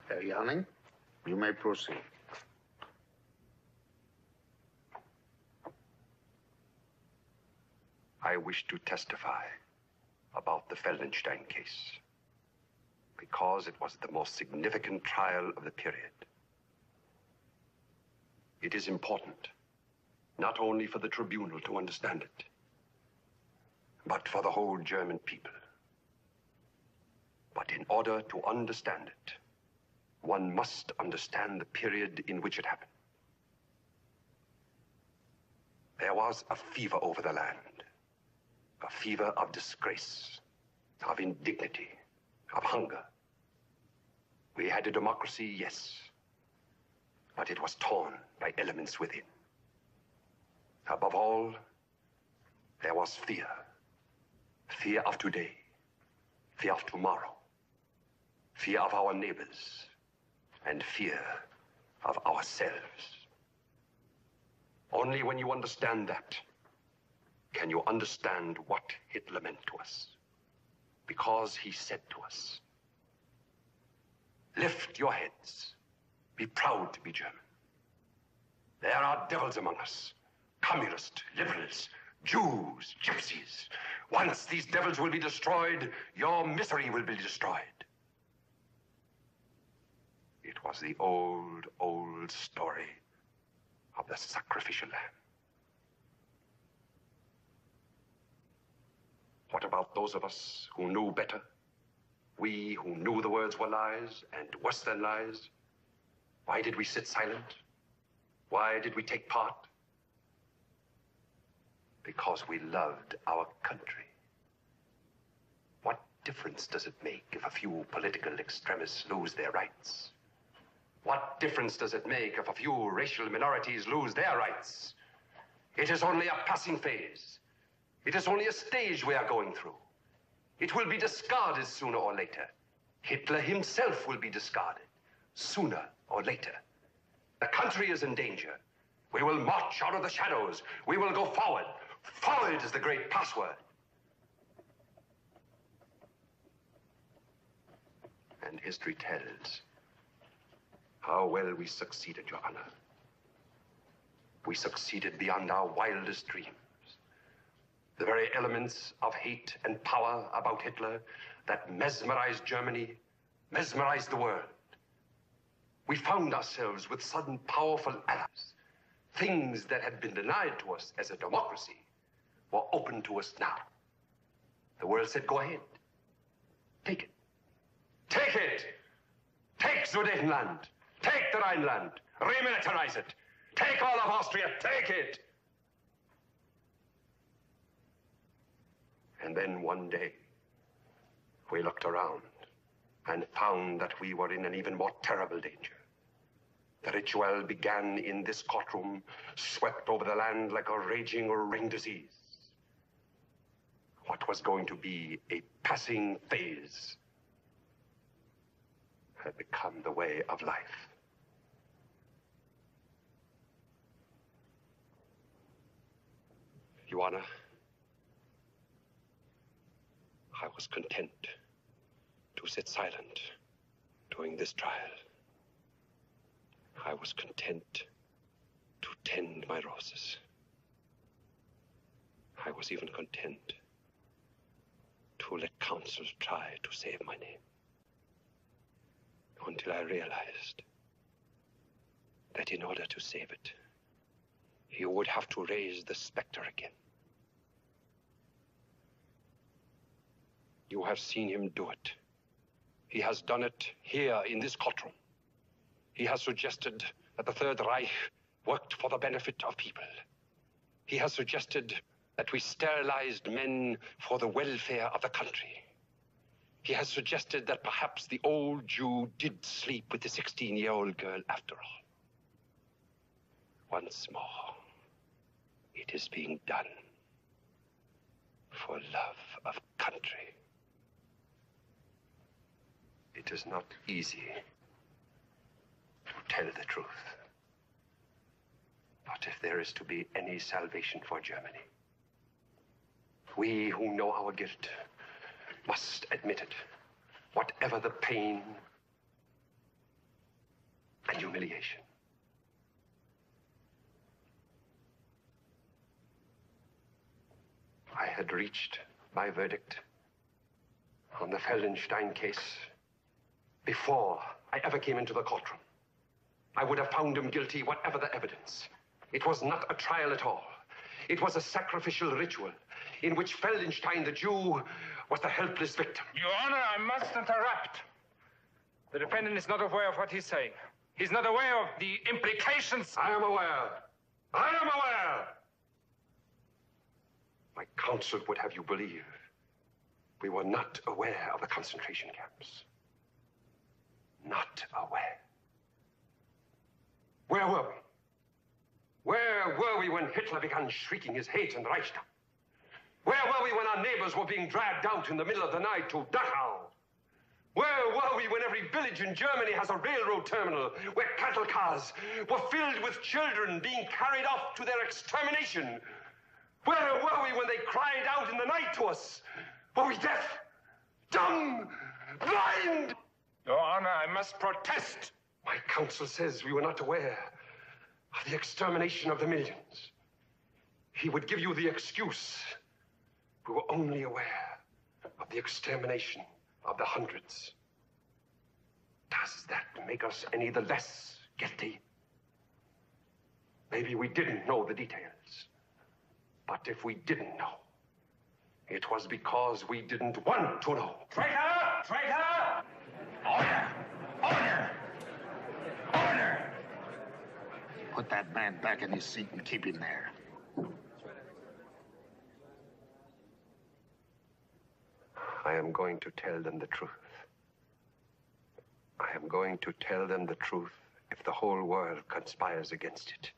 Herr Janning, you may proceed. I wish to testify about the Feldenstein case because it was the most significant trial of the period. It is important, not only for the tribunal to understand it, but for the whole German people. But in order to understand it, one must understand the period in which it happened. There was a fever over the land, a fever of disgrace, of indignity, of hunger. We had a democracy, yes, but it was torn by elements within. Above all, there was fear. Fear of today, fear of tomorrow, fear of our neighbors, and fear of ourselves. Only when you understand that can you understand what Hitler meant to us. Because he said to us, lift your heads, be proud to be German. There are devils among us, communists, liberals, Jews, gypsies. Once these devils will be destroyed, your misery will be destroyed. It was the old, old story of the sacrificial lamb. What about those of us who knew better? We who knew the words were lies and worse than lies. Why did we sit silent? Why did we take part? Because we loved our country. What difference does it make if a few political extremists lose their rights? What difference does it make if a few racial minorities lose their rights? It is only a passing phase. It is only a stage we are going through. It will be discarded sooner or later. Hitler himself will be discarded sooner or later. The country is in danger. We will march out of the shadows. We will go forward. Forward is the great password. And history tells how well we succeeded, Your Honor. We succeeded beyond our wildest dreams. The very elements of hate and power about Hitler that mesmerized Germany, mesmerized the world. We found ourselves with sudden powerful allies. Things that had been denied to us as a democracy were open to us now. The world said, go ahead. Take it. Take it! Take Sudetenland. Take the Rhineland. Remilitarize it. Take all of Austria. Take it! And then one day, we looked around and found that we were in an even more terrible danger. The ritual began in this courtroom, swept over the land like a raging ring disease. What was going to be a passing phase had become the way of life. Your Honor, I was content to sit silent during this trial. I was content to tend my roses. I was even content to let counsel try to save my name. Until I realized that in order to save it, you would have to raise the specter again. You have seen him do it. He has done it here in this courtroom. He has suggested that the Third Reich worked for the benefit of people. He has suggested that we sterilized men for the welfare of the country. He has suggested that perhaps the old Jew did sleep with the 16-year-old girl after all. Once more, it is being done for love of country. It is not easy to tell the truth. But if there is to be any salvation for Germany, we who know our guilt must admit it, whatever the pain, humiliation. I had reached my verdict on the Feldenstein case before I ever came into the courtroom. I would have found him guilty, whatever the evidence. It was not a trial at all. It was a sacrificial ritual in which Feldenstein, the Jew, was the helpless victim. Your Honor, I must interrupt. The defendant is not aware of what he's saying. He's not aware of the implications. I am aware. I am aware. My counsel would have you believe we were not aware of the concentration camps. Not aware. Where were we? Where were we when Hitler began shrieking his hate in the Reichstag? Where were we when our neighbors were being dragged out in the middle of the night to Dachau? Where were we when every village in Germany has a railroad terminal where cattle cars were filled with children being carried off to their extermination? Where were we when they cried out in the night to us? Were we deaf? Dumb? Blind? Your Honor, I must protest. My counsel says we were not aware of the extermination of the millions. He would give you the excuse. We were only aware of the extermination of the hundreds. Does that make us any the less guilty? Maybe we didn't know the details. But if we didn't know, it was because we didn't want to know. Traitor! Traitor! Order! Order! Order! Put that man back in his seat and keep him there. I am going to tell them the truth. I am going to tell them the truth if the whole world conspires against it.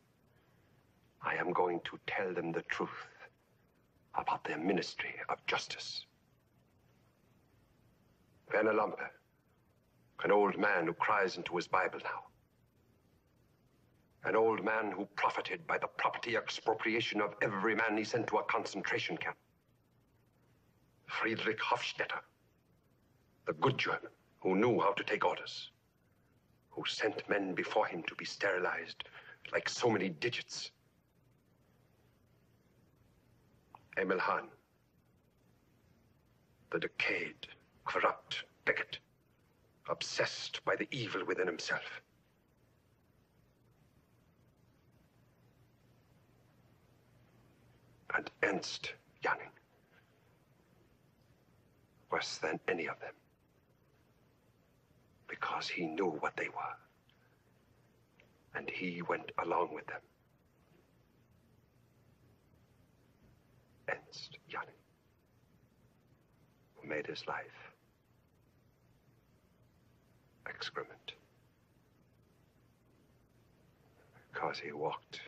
I am going to tell them the truth about their ministry of justice. Werner Lampe, an old man who cries into his Bible now. An old man who profited by the property expropriation of every man he sent to a concentration camp. Friedrich Hofstetter, the good German who knew how to take orders, who sent men before him to be sterilized like so many digits. Emil Hahn, the decayed, corrupt bigot, obsessed by the evil within himself. And Ernst Janning, worse than any of them, because he knew what they were, and he went along with them. Ernst Janning, who made his life excrement, because he walked